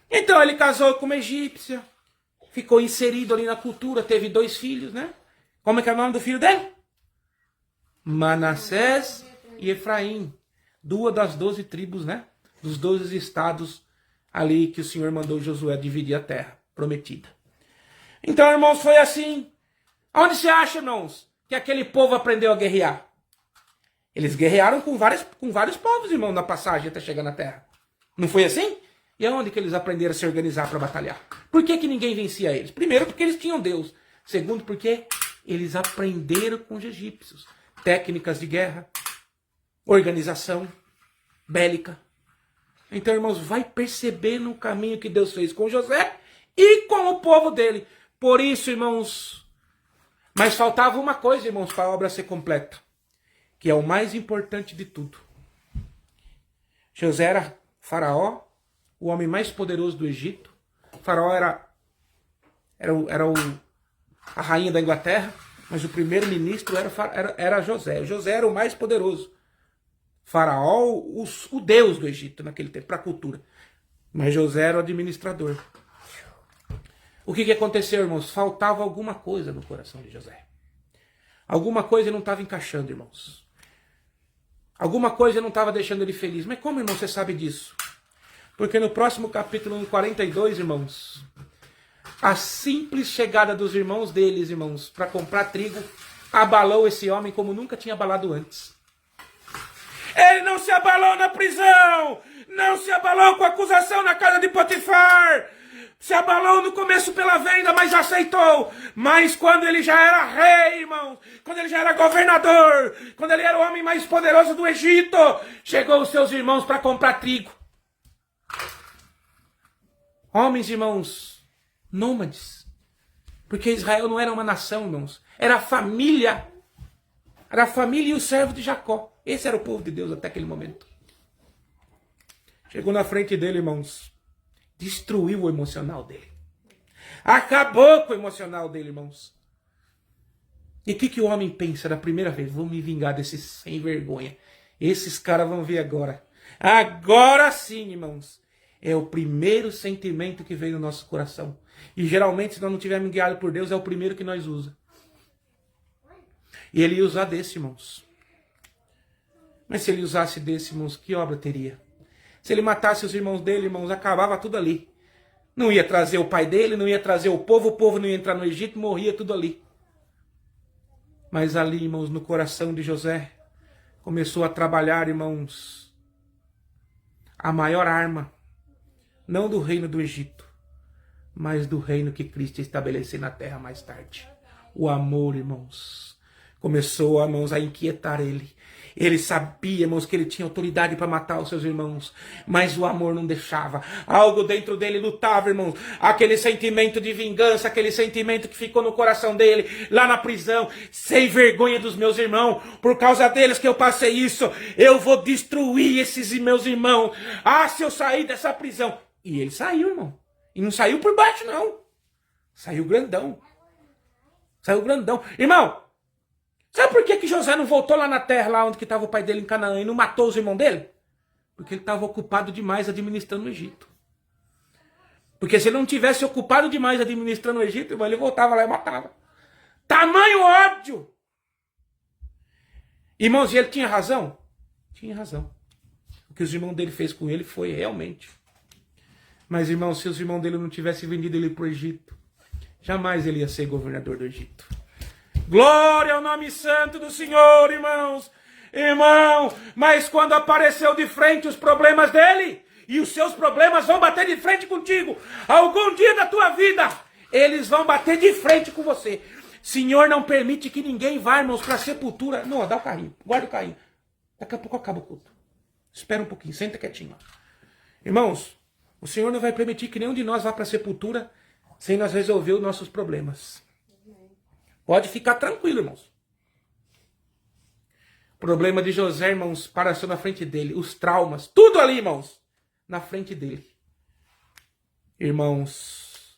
Então ele casou com uma egípcia, ficou inserido ali na cultura, teve 2 filhos, né? Como é que é o nome do filho dele? Manassés e Efraim, 2 das 12 tribos, né? Dos 12 estados ali que o Senhor mandou Josué dividir a terra prometida. Então, irmãos, foi assim. Onde você acha, irmãos, que aquele povo aprendeu a guerrear? Eles guerrearam com vários povos, irmão, na passagem até chegar na terra. Não foi assim? E aonde que eles aprenderam a se organizar para batalhar? Por que ninguém vencia eles? Primeiro, porque eles tinham Deus. Segundo, porque eles aprenderam com os egípcios. Técnicas de guerra, organização bélica. Então, irmãos, vai percebendo o caminho que Deus fez com José e com o povo dele. Por isso, irmãos, mas faltava uma coisa, irmãos, para a obra ser completa, que é o mais importante de tudo. José era faraó, o homem mais poderoso do Egito. Faraó era a rainha da Inglaterra, mas o primeiro-ministro era José. José era o mais poderoso. Faraó, o deus do Egito naquele tempo, para a cultura. Mas José era o administrador. O que aconteceu, irmãos? Faltava alguma coisa no coração de José. Alguma coisa não estava encaixando, irmãos. Alguma coisa não estava deixando ele feliz. Mas como, irmão, você sabe disso? Porque no próximo capítulo, no 42, irmãos, a simples chegada dos irmãos deles, irmãos, para comprar trigo, abalou esse homem como nunca tinha abalado antes. Ele não se abalou na prisão, não se abalou com a acusação na casa de Potifar, se abalou no começo pela venda, mas aceitou. Mas quando ele já era rei, irmãos, quando ele já era governador, quando ele era o homem mais poderoso do Egito, chegou os seus irmãos para comprar trigo. Homens, irmãos, nômades, porque Israel não era uma nação, irmãos, era a família. Era a família e o servo de Jacó. Esse era o povo de Deus até aquele momento. Chegou na frente dele, irmãos. Destruiu o emocional dele. Acabou com o emocional dele, irmãos. E o que o homem pensa da primeira vez? Vou me vingar desses sem vergonha. Esses caras vão ver agora. Agora sim, irmãos. É o primeiro sentimento que veio no nosso coração. E geralmente, se nós não tivermos guiado por Deus, é o primeiro que nós usa. E ele ia usar desse, irmãos. Mas se ele usasse desse, irmãos, que obra teria? Se ele matasse os irmãos dele, irmãos, acabava tudo ali. Não ia trazer o pai dele, não ia trazer o povo não ia entrar no Egito, morria tudo ali. Mas ali, irmãos, no coração de José, começou a trabalhar, irmãos, a maior arma, não do reino do Egito, mas do reino que Cristo estabeleceu na terra mais tarde. O amor, irmãos, começou, irmãos, a inquietar ele. Ele sabia, irmãos, que ele tinha autoridade para matar os seus irmãos, mas o amor não deixava. Algo dentro dele lutava, irmãos. Aquele sentimento de vingança, aquele sentimento que ficou no coração dele, lá na prisão. Sem vergonha dos meus irmãos, por causa deles que eu passei isso, eu vou destruir esses meus irmãos. Ah, se eu sair dessa prisão. E ele saiu, irmão. E não saiu por baixo, não. Saiu grandão. Saiu grandão. Irmão, sabe por que José não voltou lá na terra, lá onde estava o pai dele em Canaã, e não matou os irmãos dele? Porque ele estava ocupado demais administrando o Egito. Porque se ele não tivesse ocupado demais administrando o Egito, irmão, ele voltava lá e matava. Tamanho ódio! Irmãos, e ele tinha razão? Tinha razão. O que os irmãos dele fez com ele foi realmente. Mas, irmãos, se os irmãos dele não tivessem vendido ele para o Egito, jamais ele ia ser governador do Egito. Glória ao nome santo do Senhor, irmãos. Irmão, mas quando apareceu de frente os problemas dele, e os seus problemas vão bater de frente contigo, algum dia da tua vida, eles vão bater de frente com você. Senhor, não permite que ninguém vá, irmãos, para a sepultura. Não, dá o carrinho, guarda o carrinho. Daqui a pouco acaba o culto. Espera um pouquinho, senta quietinho. Irmãos, o Senhor não vai permitir que nenhum de nós vá para a sepultura sem nós resolver os nossos problemas. Pode ficar tranquilo, irmãos. O problema de José, irmãos, apareceu na frente dele. Os traumas, tudo ali, irmãos, na frente dele. Irmãos,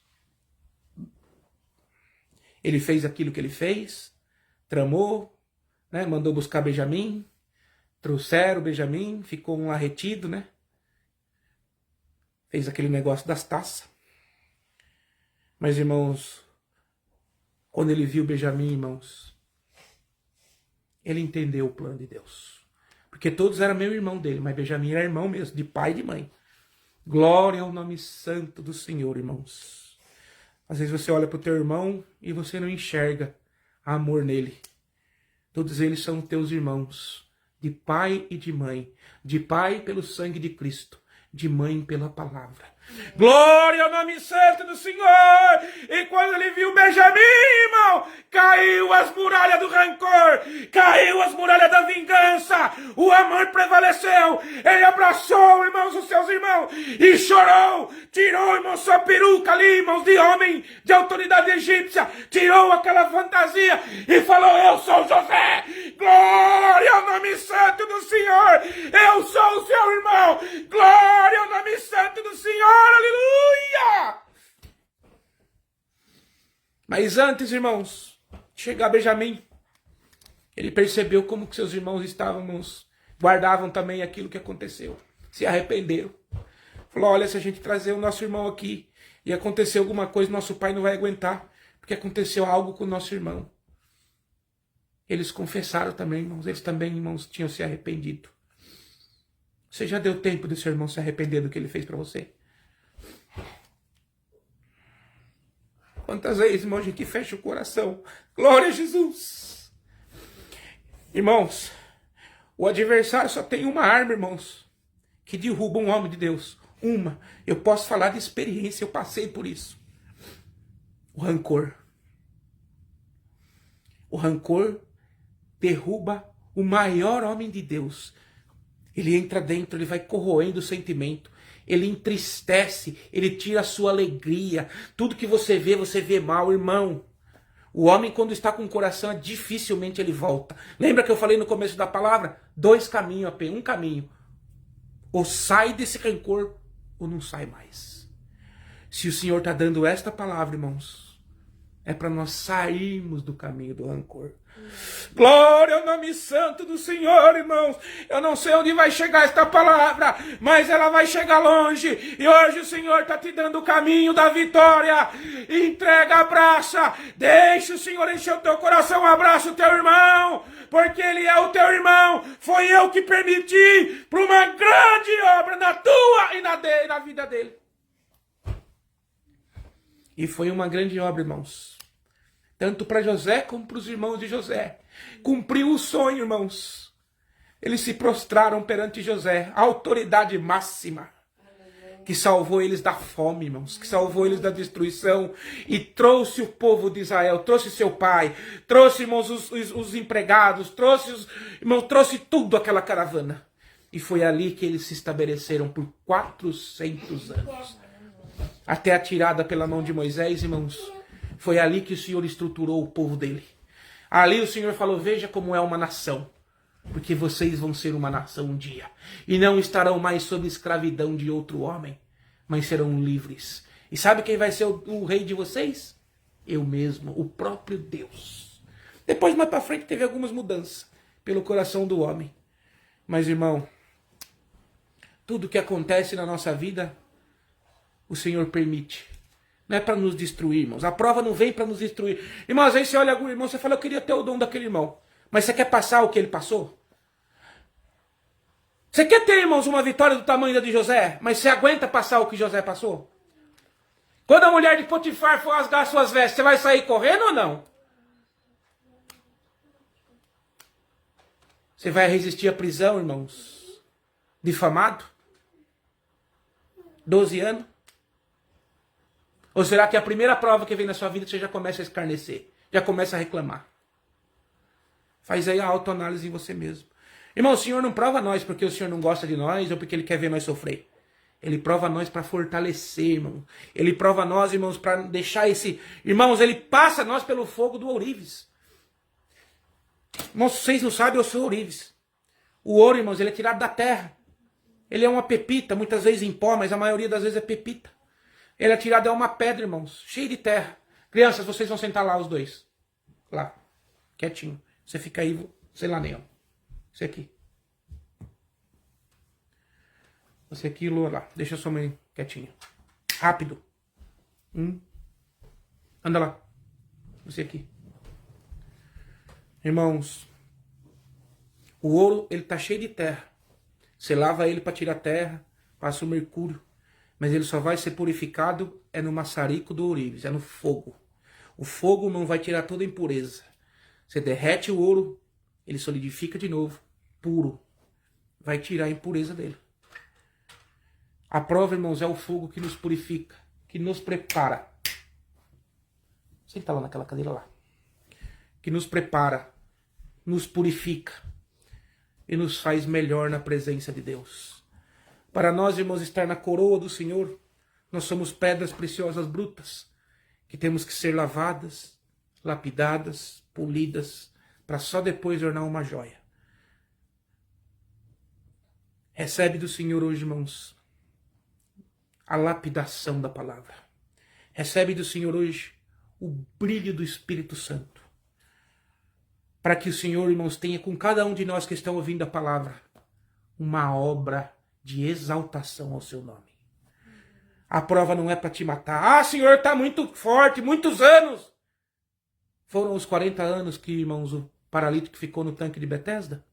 ele fez aquilo que ele fez, tramou, né, mandou buscar Benjamim, trouxeram Benjamim, ficou um lá retido, né? Fez aquele negócio das taças. Mas, irmãos, quando ele viu Benjamim, irmãos, ele entendeu o plano de Deus. Porque todos eram meu irmão dele, mas Benjamim era irmão mesmo, de pai e de mãe. Glória ao nome santo do Senhor, irmãos. Às vezes você olha para o teu irmão e você não enxerga amor nele. Todos eles são teus irmãos, de pai e de mãe. De pai pelo sangue de Cristo, de mãe pela palavra. Glória ao nome santo do Senhor. E quando ele viu Benjamim, irmão, caiu as muralhas do rancor, caiu as muralhas da vingança, o amor prevaleceu. Ele abraçou, irmãos, os seus irmãos e chorou. Tirou, irmão, sua peruca ali, irmãos, de homem de autoridade egípcia, tirou aquela fantasia e falou: eu sou José. Glória ao nome santo do Senhor. Eu sou o seu irmão. Glória ao nome santo do Senhor. Aleluia! Mas antes, irmãos, de chegar Benjamim, ele percebeu como que seus irmãos guardavam também aquilo que aconteceu. Se arrependeram. Falou: olha, se a gente trazer o nosso irmão aqui e acontecer alguma coisa, nosso pai não vai aguentar, porque aconteceu algo com o nosso irmão. Eles confessaram também, irmãos. Eles também, irmãos, tinham se arrependido. Você já deu tempo do seu irmão se arrepender do que ele fez para você? Quantas vezes, irmão, a gente fecha o coração. Glória a Jesus. Irmãos, o adversário só tem uma arma, irmãos, que derruba um homem de Deus. Uma. Eu posso falar de experiência, eu passei por isso. O rancor. O rancor derruba o maior homem de Deus. Ele entra dentro, ele vai corroendo o sentimento. Ele entristece, ele tira a sua alegria. Tudo que você vê mal, irmão. O homem, quando está com o coração, dificilmente ele volta. Lembra que eu falei no começo da palavra? 2 caminhos apenas, um caminho. Ou sai desse rancor, ou não sai mais. Se o Senhor está dando esta palavra, irmãos, é para nós sairmos do caminho do rancor. Glória ao nome santo do Senhor, irmãos. Eu não sei onde vai chegar esta palavra, mas ela vai chegar longe. E hoje o Senhor está te dando o caminho da vitória. Entrega, abraça. Deixa o Senhor encher o teu coração. Abraça o teu irmão, porque ele é o teu irmão. Foi eu que permiti para uma grande obra na tua e na vida dele. E foi uma grande obra, irmãos. Tanto para José como para os irmãos de José. Cumpriu o sonho, irmãos. Eles se prostraram perante José, a autoridade máxima, que salvou eles da fome, irmãos, que salvou eles da destruição, e trouxe o povo de Israel, trouxe seu pai, trouxe, irmãos, os empregados, trouxe tudo aquela caravana. E foi ali que eles se estabeleceram por 400 anos. Até a tirada pela mão de Moisés, irmãos. Foi ali que o Senhor estruturou o povo dele. Ali o Senhor falou, veja como é uma nação. Porque vocês vão ser uma nação um dia. E não estarão mais sob escravidão de outro homem. Mas serão livres. E sabe quem vai ser o rei de vocês? Eu mesmo, o próprio Deus. Depois, mais para frente, teve algumas mudanças. Pelo coração do homem. Mas, irmão, tudo que acontece na nossa vida, o Senhor permite. Não é para nos destruir, irmãos. A prova não vem para nos destruir. Irmão, às vezes você olha algum irmão, você fala, eu queria ter o dom daquele irmão. Mas você quer passar o que ele passou? Você quer ter, irmãos, uma vitória do tamanho da de José? Mas você aguenta passar o que José passou? Quando a mulher de Potifar for rasgar suas vestes, você vai sair correndo ou não? Você vai resistir à prisão, irmãos? Difamado? 12 anos? Ou será que a primeira prova que vem na sua vida você já começa a escarnecer? Já começa a reclamar? Faz aí a autoanálise em você mesmo. Irmão, o Senhor não prova nós porque o Senhor não gosta de nós ou porque Ele quer ver nós sofrer. Ele prova nós para fortalecer, irmão. Ele prova nós, irmãos, para deixar esse... Irmãos, Ele passa nós pelo fogo do ourives. Irmãos, vocês não sabem, eu sou ourives. O ouro, irmãos, ele é tirado da terra. Ele é uma pepita, muitas vezes em pó, mas a maioria das vezes é pepita. Ele é tirado, é uma pedra, irmãos, cheia de terra. Crianças, vocês vão sentar lá, os dois. Lá, quietinho. Você fica aí, sei lá, nem ó. Você aqui. Você aqui, Lua, lá. Deixa sua mãe quietinha. Rápido. Anda lá. Você aqui. Irmãos, o ouro, ele tá cheio de terra. Você lava ele para tirar terra, passa o mercúrio. Mas ele só vai ser purificado é no maçarico do ourives, é no fogo. O fogo não vai tirar toda a impureza. Você derrete o ouro, ele solidifica de novo, puro. Vai tirar a impureza dele. A prova, irmãos, é o fogo que nos purifica, que nos prepara. Senta lá naquela cadeira lá. Que nos prepara, nos purifica e nos faz melhor na presença de Deus. Para nós, irmãos, estar na coroa do Senhor, nós somos pedras preciosas brutas, que temos que ser lavadas, lapidadas, polidas, para só depois ornar uma joia. Recebe do Senhor hoje, irmãos, a lapidação da palavra. Recebe do Senhor hoje o brilho do Espírito Santo. Para que o Senhor, irmãos, tenha com cada um de nós que estão ouvindo a palavra, uma obra de exaltação ao seu nome. A prova não é para te matar. Ah, Senhor, está muito forte, muitos anos. Foram os 40 anos que, irmãos, o paralítico ficou no tanque de Betesda?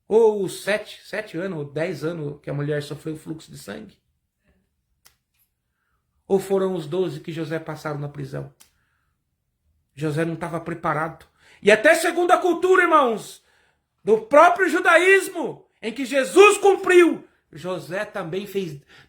Ou os 7 anos, ou 10 anos que a mulher sofreu fluxo de sangue? Ou foram os 12 que José passaram na prisão? José não estava preparado. E até segundo a cultura, irmãos, do próprio judaísmo, em que Jesus cumpriu,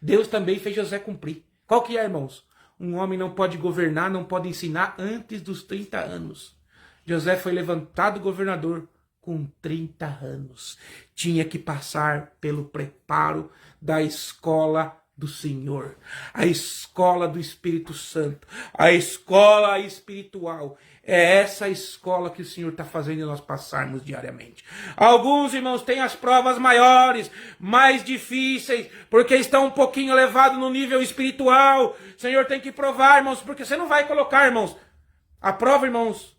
Deus também fez José cumprir. Qual que é, irmãos? Um homem não pode governar, não pode ensinar antes dos 30 anos. José foi levantado governador com 30 anos. Tinha que passar pelo preparo da escola do Senhor, a escola do Espírito Santo, a escola espiritual. É essa escola que o Senhor está fazendo nós passarmos diariamente. Alguns irmãos têm as provas maiores, mais difíceis, porque estão um pouquinho elevados no nível espiritual. O Senhor tem que provar, irmãos, porque você não vai colocar, irmãos, a prova, irmãos,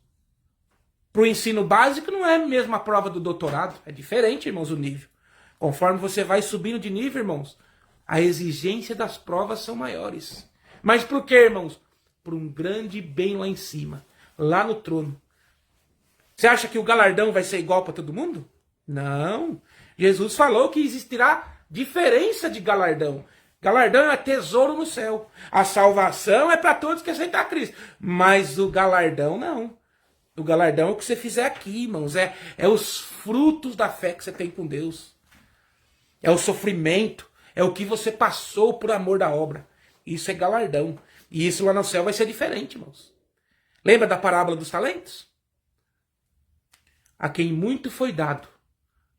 para o ensino básico não é a mesma prova do doutorado. É diferente, irmãos, o nível. Conforme você vai subindo de nível, irmãos, a exigência das provas são maiores. Mas por quê, irmãos? Por um grande bem lá em cima, lá no trono. Você acha que o galardão vai ser igual para todo mundo? Não. Jesus falou que existirá diferença de galardão. Galardão é tesouro no céu. A salvação é para todos que aceitam a Cristo. Mas o galardão não. O galardão é o que você fizer aqui, irmãos. É os frutos da fé que você tem com Deus. É o sofrimento. É o que você passou por amor da obra. Isso é galardão. E isso lá no céu vai ser diferente, irmãos. Lembra da parábola dos talentos? A quem muito foi dado,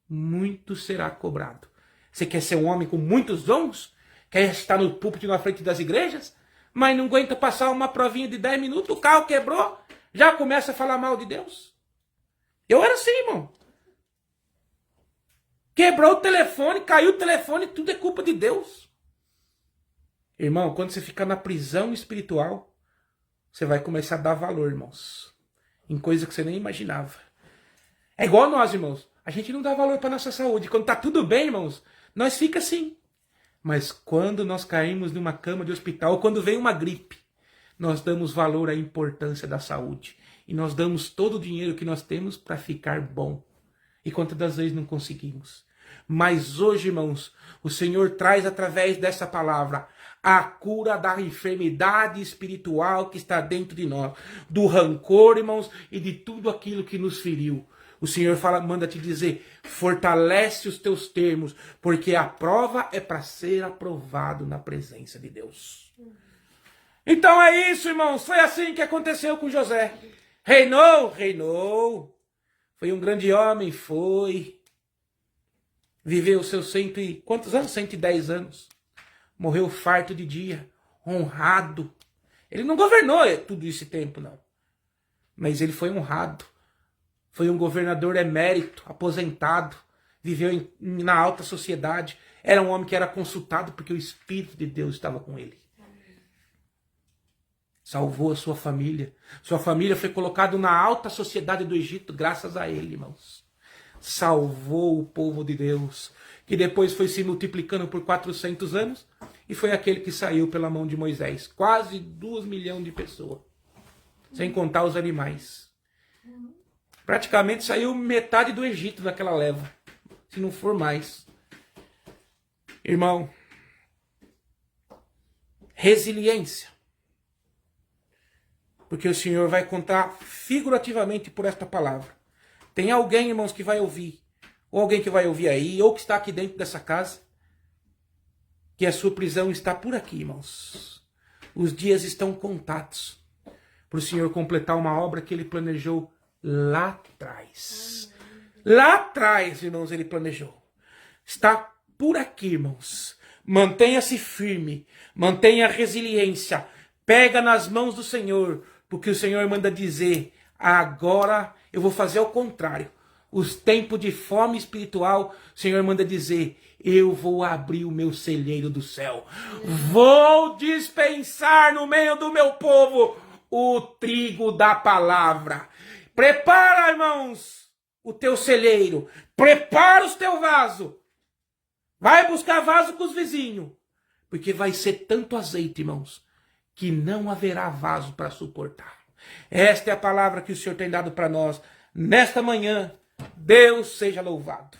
muito será cobrado. Você quer ser um homem com muitos dons? Quer estar no púlpito na frente das igrejas? Mas não aguenta passar uma provinha de 10 minutos, o carro quebrou, já começa a falar mal de Deus? Eu era assim, irmão. Quebrou o telefone, caiu o telefone, tudo é culpa de Deus. Irmão, quando você ficar na prisão espiritual, você vai começar a dar valor, irmãos, em coisa que você nem imaginava. É igual nós, irmãos. A gente não dá valor para nossa saúde. Quando tá tudo bem, irmãos, nós fica assim. Mas quando nós caímos numa cama de hospital, ou quando vem uma gripe, nós damos valor à importância da saúde. E nós damos todo o dinheiro que nós temos para ficar bom. E quantas das vezes não conseguimos? Mas hoje, irmãos, o Senhor traz através dessa palavra a cura da enfermidade espiritual que está dentro de nós. Do rancor, irmãos, e de tudo aquilo que nos feriu. O Senhor manda te dizer, fortalece os teus termos, porque a prova é para ser aprovado na presença de Deus. Então é isso, irmãos. Foi assim que aconteceu com José. Reinou. Foi um grande homem, foi. Viveu seus quantos anos? 110 anos. Morreu farto de dia, honrado. Ele não governou tudo esse tempo, não. Mas ele foi honrado. Foi um governador emérito, aposentado. Viveu na alta sociedade. Era um homem que era consultado porque o Espírito de Deus estava com ele. Salvou a sua família. Sua família foi colocada na alta sociedade do Egito graças a ele, irmãos. Salvou o povo de Deus, que depois foi se multiplicando por 400 anos, e foi aquele que saiu pela mão de Moisés. Quase 2 milhões de pessoas. Sem contar os animais. Praticamente saiu metade do Egito naquela leva. Se não for mais. Irmão. Resiliência. Porque o Senhor vai contar figurativamente por esta palavra. Tem alguém, irmãos, que vai ouvir. Ou alguém que vai ouvir aí. Ou que está aqui dentro dessa casa. Que a sua prisão está por aqui, irmãos. Os dias estão contados. Para o Senhor completar uma obra que Ele planejou lá atrás. Lá atrás, irmãos, Ele planejou. Está por aqui, irmãos. Mantenha-se firme. Mantenha a resiliência. Pega nas mãos do Senhor. Porque o Senhor manda dizer, agora eu vou fazer o contrário. Os tempos de fome espiritual, o Senhor manda dizer, eu vou abrir o meu celeiro do céu. Vou dispensar no meio do meu povo o trigo da palavra. Prepara, irmãos, o teu celeiro. Prepara o teu vaso. Vai buscar vaso com os vizinhos. Porque vai ser tanto azeite, irmãos, que não haverá vaso para suportar. Esta é a palavra que o Senhor tem dado para nós nesta manhã. Deus seja louvado.